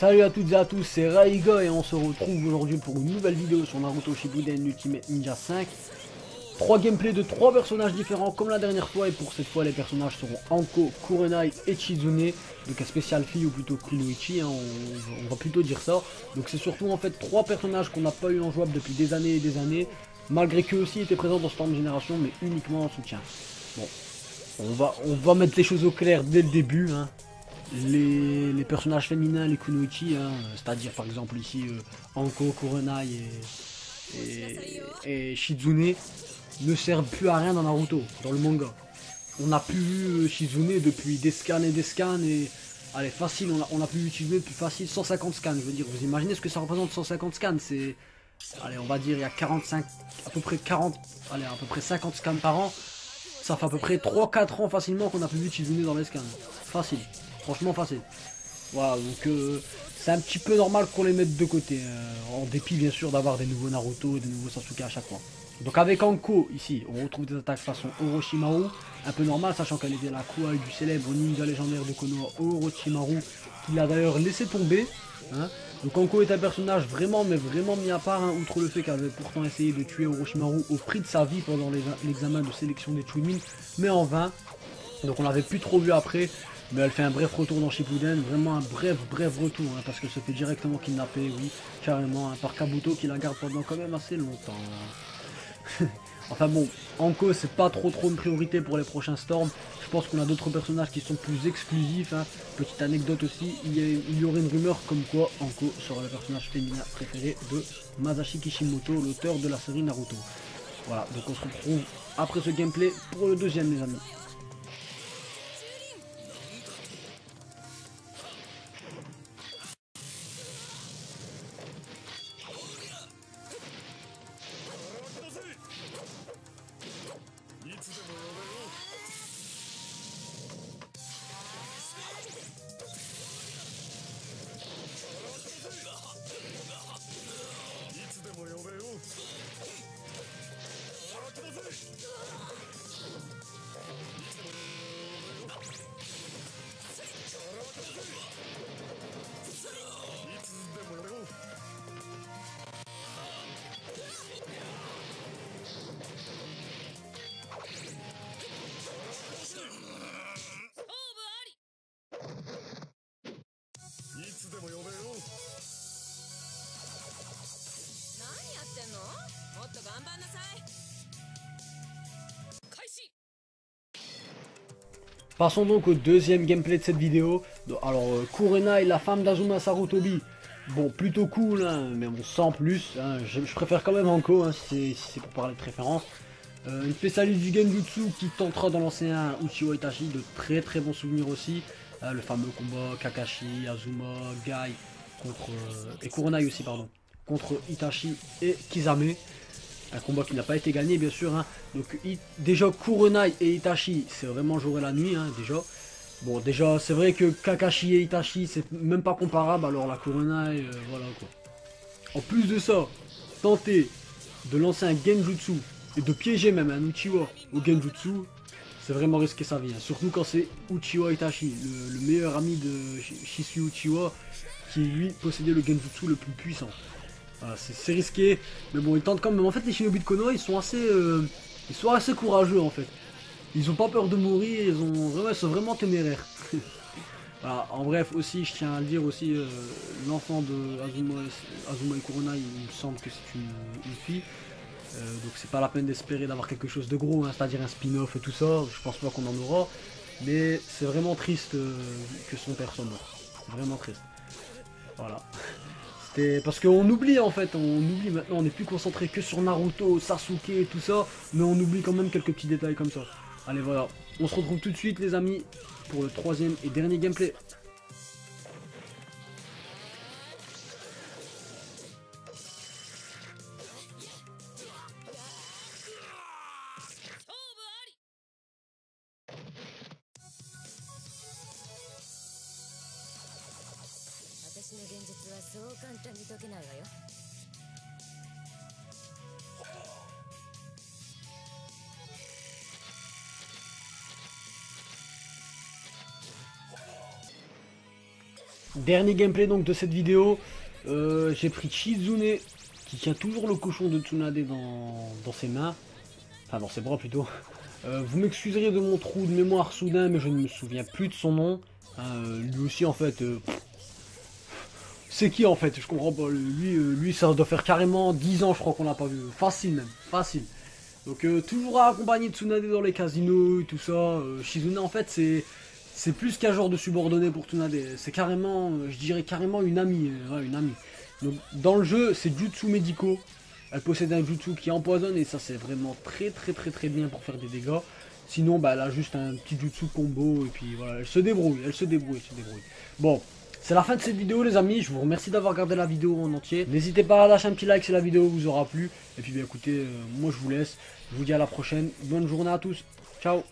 Salut à toutes et à tous, c'est Raiga et on se retrouve aujourd'hui pour une nouvelle vidéo sur Naruto Shippuden Ultimate Ninja 5. 3 gameplays de 3 personnages différents comme la dernière fois, et pour cette fois les personnages seront Anko, Kurenai et Chizune. Donc un spécial fille ou plutôt Kunoichi, hein, on va plutôt dire ça. Donc c'est surtout en fait 3 personnages qu'on n'a pas eu en jouable depuis des années et des années, malgré qu'eux aussi étaient présents dans Storm Generation, mais uniquement en soutien. Bon, on va mettre les choses au clair dès le début, hein. Les personnages féminins, les kunoichi, hein, c'est-à-dire par exemple ici Anko, Kurenai et Shizune, ne servent plus à rien dans Naruto, dans le manga. On n'a plus vu Shizune depuis des scans et des scans, et allez, facile, on a plus vu Shizune depuis facile 150 scans. Je veux dire, vous imaginez ce que ça représente 150 scans? C'est, allez, on va dire il y a 45, à peu près 40, allez, à peu près 50 scans par an. Ça fait à peu près 3-4 ans facilement qu'on a plus vu Chizune dans les scans. Facile. Franchement facile. Voilà, donc c'est un petit peu normal qu'on les mette de côté. En dépit bien sûr d'avoir des nouveaux Naruto et des nouveaux Sasuke à chaque fois. Donc avec Anko, ici, on retrouve des attaques façon Orochimaru. Un peu normal, sachant qu'elle était la Kuai du célèbre ninja légendaire de Konoha Orochimaru, qu'il a d'ailleurs laissé tomber. Hein. Donc Anko est un personnage vraiment, mais vraiment mis à part, hein, outre le fait qu'elle avait pourtant essayé de tuer Orochimaru au prix de sa vie pendant l'examen de sélection des Chunin, mais en vain. Donc on l'avait plus trop vu après, mais elle fait un bref retour dans Shippuden, vraiment un bref retour, hein, parce qu'elle se fait directement kidnapper, oui, carrément, hein, par Kabuto qui la garde pendant quand même assez longtemps. Hein. Enfin bon, Anko c'est pas trop une priorité pour les prochains Storms. Je pense qu'on a d'autres personnages qui sont plus exclusifs, hein. Petite anecdote aussi, il y aurait une rumeur comme quoi Anko sera le personnage féminin préféré de Masashi Kishimoto, l'auteur de la série Naruto. Voilà, donc on se retrouve après ce gameplay pour le deuxième, les amis. Passons donc au deuxième gameplay de cette vidéo. Alors, Kurenai, la femme d'Azuma Sarutobi. Bon, plutôt cool, hein, mais bon, sans plus. Hein, je préfère quand même Anko, hein, si c'est pour parler de préférence. Une spécialiste du Genjutsu qui tentera d'en lancer un Uchiwa Itachi, de très bons souvenirs aussi. Le fameux combat Kakashi, Azuma, Gai contre... et Kurenai aussi, pardon. Contre Itachi et Kisame. Un combat qui n'a pas été gagné, bien sûr. Hein. Donc, déjà, Kurenai et Itachi, c'est vraiment jour et la nuit, hein, déjà. Bon, déjà, c'est vrai que Kakashi et Itachi, c'est même pas comparable. Alors, la Kurenai, voilà quoi. En plus de ça, tenter de lancer un Genjutsu et de piéger même un Uchiwa au Genjutsu, c'est vraiment risquer sa vie. Hein. Surtout quand c'est Uchiwa Itachi, le meilleur ami de Shisui Uchiwa, qui lui possédait le Genjutsu le plus puissant. Voilà, c'est risqué, mais bon, ils tentent quand même. En fait, les Shinobi de Konoha, ils sont assez courageux en fait. Ils ont pas peur de mourir, ils sont vraiment téméraires. Voilà, en bref, aussi, je tiens à le dire aussi, l'enfant de Azuma et Kurenai, il me semble que c'est une fille. Donc c'est pas la peine d'espérer d'avoir quelque chose de gros, hein, c'est-à-dire un spin-off et tout ça. Je pense pas qu'on en aura, mais c'est vraiment triste que son père soit mort. C'est vraiment triste. Voilà. Parce qu'on oublie en fait, on oublie maintenant, on n'est plus concentré que sur Naruto, Sasuke et tout ça, mais on oublie quand même quelques petits détails comme ça. Allez voilà, on se retrouve tout de suite les amis pour le troisième et dernier gameplay. Dernier gameplay donc de cette vidéo. J'ai pris Shizune qui tient toujours le cochon de Tsunade dans ses mains. Enfin dans ses bras plutôt. Vous m'excuserez de mon trou de mémoire soudain, mais je ne me souviens plus de son nom. Lui aussi en fait... c'est qui en fait? Je comprends pas. Lui ça doit faire carrément 10 ans je crois qu'on l'a pas vu. Facile même, facile. Donc toujours accompagné de Tsunade dans les casinos et tout ça. Shizune en fait c'est plus qu'un genre de subordonné pour Tsunade. C'est carrément, je dirais carrément une amie. Ouais, une amie. Donc dans le jeu c'est jutsu médicaux. Elle possède un jutsu qui empoisonne et ça c'est vraiment très bien pour faire des dégâts. Sinon bah elle a juste un petit jutsu combo et puis voilà, elle se débrouille, elle se débrouille. Bon, c'est la fin de cette vidéo les amis, je vous remercie d'avoir regardé la vidéo en entier. N'hésitez pas à lâcher un petit like si la vidéo vous aura plu. Et puis bien écoutez, moi je vous laisse, je vous dis à la prochaine, bonne journée à tous, ciao.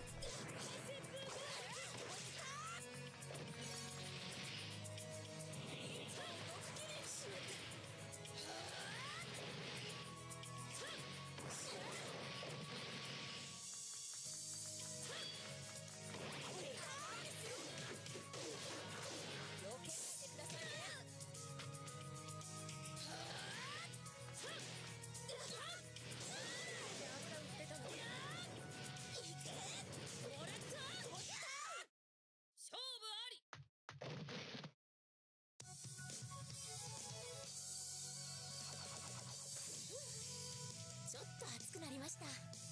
ちょっと熱くなりました。